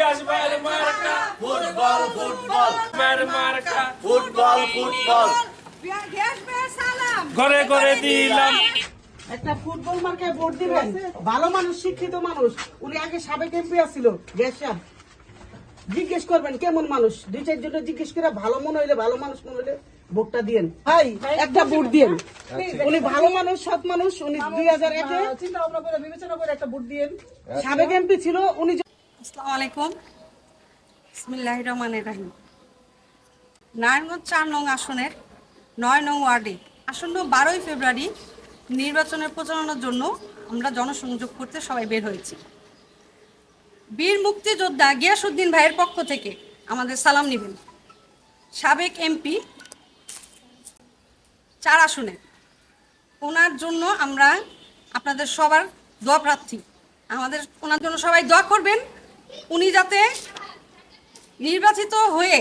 Gas ভাইয়ের মার্কা football football ভাইয়ের মার্কা ফুটবল ফুটবল গ্যাস ভাইয়ের সালাম ঘরে ঘরে দিলাম। একটা ফুটবল মার্কায় ভোট দিবেন। ভালো মানুষ, শিক্ষিত মানুষ, উনি আগে সাবেক এমপি আছিল। গ্যাসা জিজ্ঞেস করবেন কেমন মানুষ, দুই চারজন জিজ্ঞেস করে ভালো মনে হইলে, ভালো মানুষ মনে হইলে ভোটটা দিয়েন। ভাই একটা ভোট দিয়েন। উনি ভালো মানুষ, সৎ মানুষ। উনি 2001-এ চিন্তা ভাবনা করে বিবেচনা করে একটা ভোট দিয়েন। সাবেক এমপি ছিল উনি। আসসালামু আলাইকুম, বিসমিল্লাহির রহমানির রহিম। নারায়ণগঞ্জ 4 নং আসনের 9 নং ওয়ার্ডে আসন্ন 12ই ফেব্রুয়ারি নির্বাচনের প্রচারণার জন্য আমরা জনসংযোগ করতে সবাই বের হয়েছি। বীর মুক্তিযোদ্ধা গিয়াসউদ্দিন ভাইয়ের পক্ষ থেকে আমাদের সালাম নেবেন। সাবেক এমপি 4 আসনে, ওনার জন্য আমরা আপনাদের সবার দোয়া প্রার্থী। ওনার জন্য সবাই দোয়া করবেন, উনি যাতে নির্বাচিত হয়ে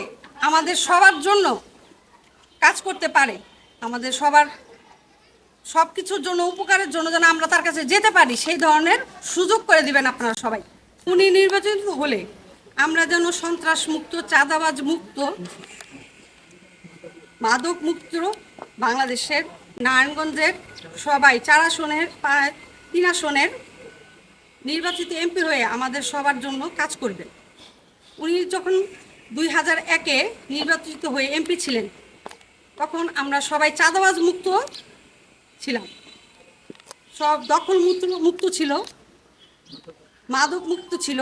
আমাদের সবার জন্য কাজ করতে পারে, আমাদের সবার সব কিছুর জন্য, উপকারের জন্য যেন আমরা তার কাছে যেতে পারি, সেই ধরনের সুযোগ করে দিবেন আপনারা সবাই। উনি নির্বাচিত হলে আমরা যেন সন্ত্রাস মুক্ত, চাঁদাবাজ মুক্ত, মাদক মুক্ত বাংলাদেশের নারায়ণগঞ্জের সবাই 4 আসনের 3 আসনের নির্বাচিত এমপি হয়ে আমাদের সবার জন্য কাজ করবেন। উনি যখন 2001-এ নির্বাচিত হয়ে এমপি ছিলেন, তখন আমরা সবাই চাঁদাবাজ মুক্ত ছিলাম, সব দখল মুক্ত ছিল, মাদক মুক্ত ছিল,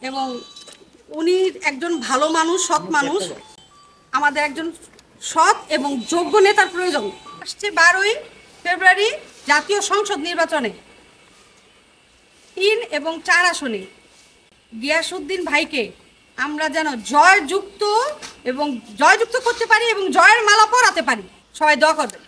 এবং উনি একজন ভালো মানুষ, সৎ মানুষ। আমাদের একজন সৎ এবং যোগ্য নেতার প্রয়োজন। আসছে 12ই ফেব্রুয়ারি জাতীয় সংসদ নির্বাচনে 3 এবং 4 আসনে গিয়াসউদ্দিন ভাইকে আমরা যেন জয়যুক্ত করতে পারি এবং জয়ের মালা পরাতে পারি। সবাই দোয়া করবেন।